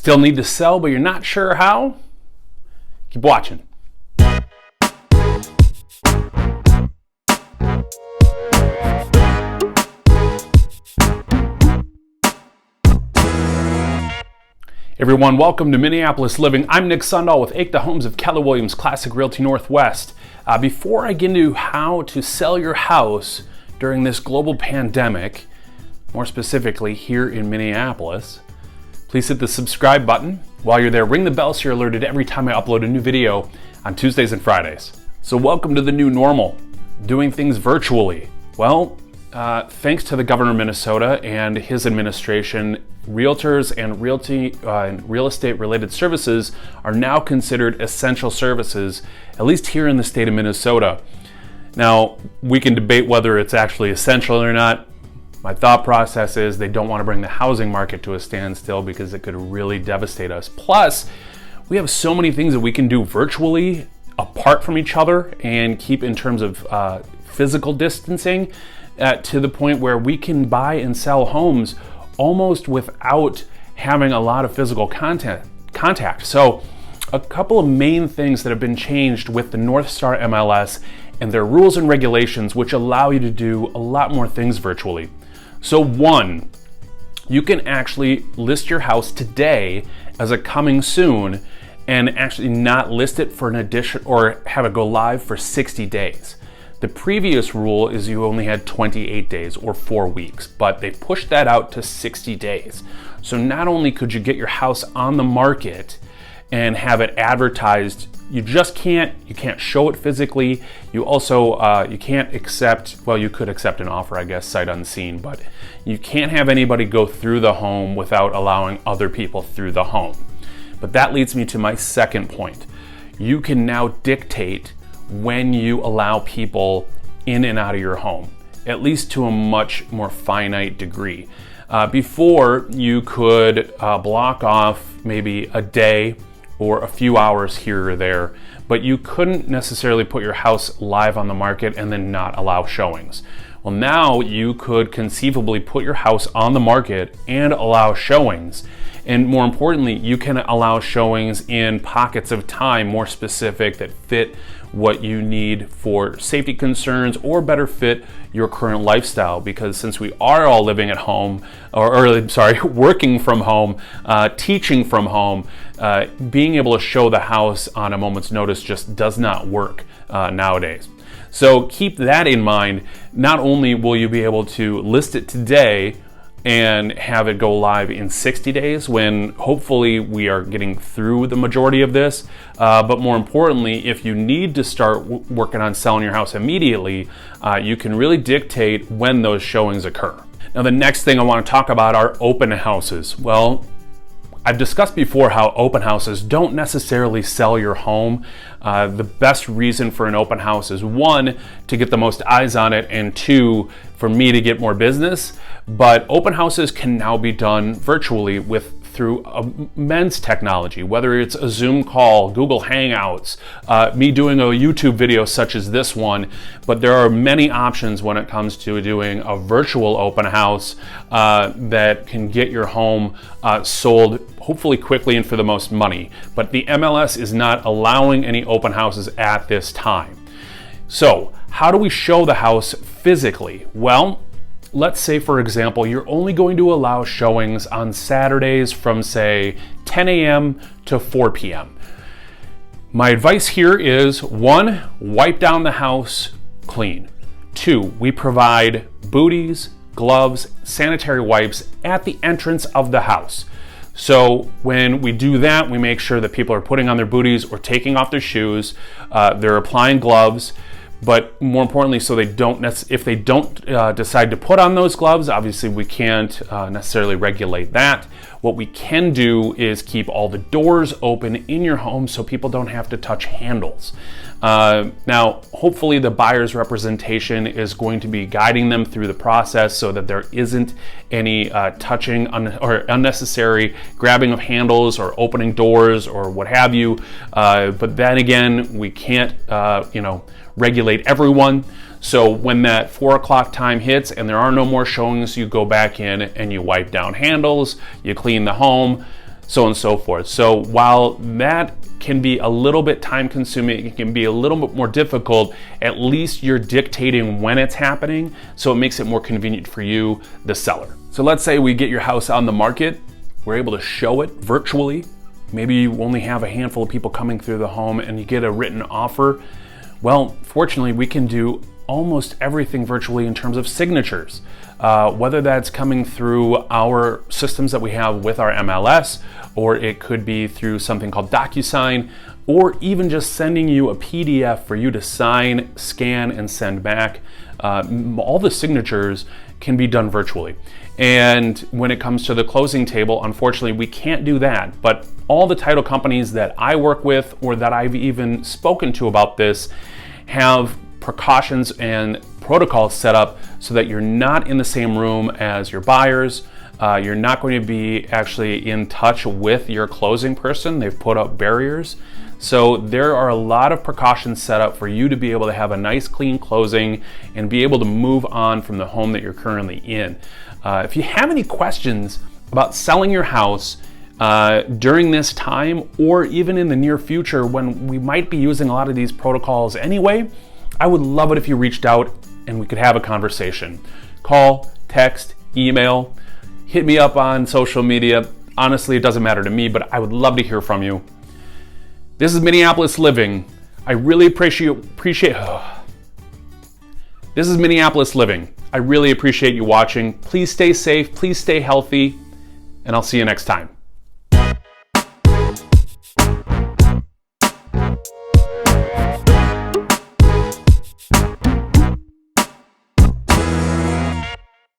Still need to sell, but you're not sure how? Keep watching. Everyone, welcome to Minneapolis Living. I'm Nick Sundahl with Ache the Homes of Keller Williams Classic Realty Northwest. Before I get into how to sell your house during this global pandemic, more specifically here in Minneapolis, please hit the subscribe button. While you're there, ring the bell so you're alerted every time I upload a new video on Tuesdays and Fridays. So welcome to the new normal, doing things virtually. Well, thanks to the governor of Minnesota and his administration, realtors and real estate related services are now considered essential services, at least here in the state of Minnesota. Now, we can debate whether it's actually essential or not. My thought process is they don't want to bring the housing market to a standstill because it could really devastate us. Plus, we have so many things that we can do virtually apart from each other and keep in terms of physical distancing to the point where we can buy and sell homes almost without having a lot of physical contact. So a couple of main things that have been changed with the North Star MLS and their rules and regulations, which allow you to do a lot more things virtually. So one, you can actually list your house today as a coming soon and actually not list it for an addition or have it go live for 60 days. The previous rule is you only had 28 days or 4 weeks, but they pushed that out to 60 days. So not only could you get your house on the market and have it advertised, you can't show it physically. You also, you can't accept, well, you could accept an offer, I guess, sight unseen, but you can't have anybody go through the home without allowing other people through the home. But that leads me to my second point. You can now dictate when you allow people in and out of your home, at least to a much more finite degree. Before, you could block off maybe a day or a few hours here or there, but you couldn't necessarily put your house live on the market and then not allow showings. Well, now you could conceivably put your house on the market and allow showings. And more importantly, you can allow showings in pockets of time more specific that fit what you need for safety concerns or better fit your current lifestyle. Because since we are all living at home, working from home, teaching from home, being able to show the house on a moment's notice just does not work nowadays. So keep that in mind. Not only will you be able to list it today and have it go live in 60 days when hopefully we are getting through the majority of this, but more importantly, if you need to start working on selling your house immediately, you can really dictate when those showings occur. Now, the next thing I want to talk about are open houses. Well, I've discussed before how open houses don't necessarily sell your home. The best reason for an open house is one, to get the most eyes on it, and two, for me to get more business. But open houses can now be done virtually through immense technology, whether it's a Zoom call, Google Hangouts, me doing a YouTube video such as this one. But there are many options when it comes to doing a virtual open house that can get your home sold hopefully quickly and for the most money. But the MLS is not allowing any open houses at this time. So how do we show the house physically? Well, let's say, for example, you're only going to allow showings on Saturdays from, say, 10 a.m. to 4 p.m. My advice here is, one, wipe down the house clean. Two, we provide booties, gloves, sanitary wipes at the entrance of the house. So when we do that, we make sure that people are putting on their booties or taking off their shoes, they're applying gloves. But more importantly, so if they don't decide to put on those gloves, obviously we can't necessarily regulate that. What we can do is keep all the doors open in your home so people don't have to touch handles. Now, hopefully the buyer's representation is going to be guiding them through the process so that there isn't any touching or unnecessary grabbing of handles or opening doors or what have you. But then again, we can't, regulate everyone. So when that 4 o'clock time hits and there are no more showings, you go back in and you wipe down handles, you clean the home, so on and so forth. So while that can be a little bit time consuming, it can be a little bit more difficult, at least you're dictating when it's happening, so it makes it more convenient for you, the seller. So let's say we get your house on the market, we're able to show it virtually. Maybe you only have a handful of people coming through the home and you get a written offer. Well, fortunately, we can do almost everything virtually in terms of signatures, whether that's coming through our systems that we have with our MLS, or it could be through something called DocuSign, or even just sending you a PDF for you to sign, scan, and send back. All the signatures can be done virtually. And when it comes to the closing table, unfortunately, we can't do that. But all the title companies that I work with, or that I've even spoken to about this, have precautions and protocols set up so that you're not in the same room as your buyers. You're not going to be actually in touch with your closing person. They've put up barriers. So there are a lot of precautions set up for you to be able to have a nice clean closing and be able to move on from the home that you're currently in. If you have any questions about selling your house during this time, or even in the near future when we might be using a lot of these protocols anyway, I would love it if you reached out and we could have a conversation. Call, text, email, hit me up on social media. Honestly, it doesn't matter to me, but I would love to hear from you. This is Minneapolis Living. I really appreciate. This is Minneapolis Living. I really appreciate you watching. Please stay safe, please stay healthy, and I'll see you next time.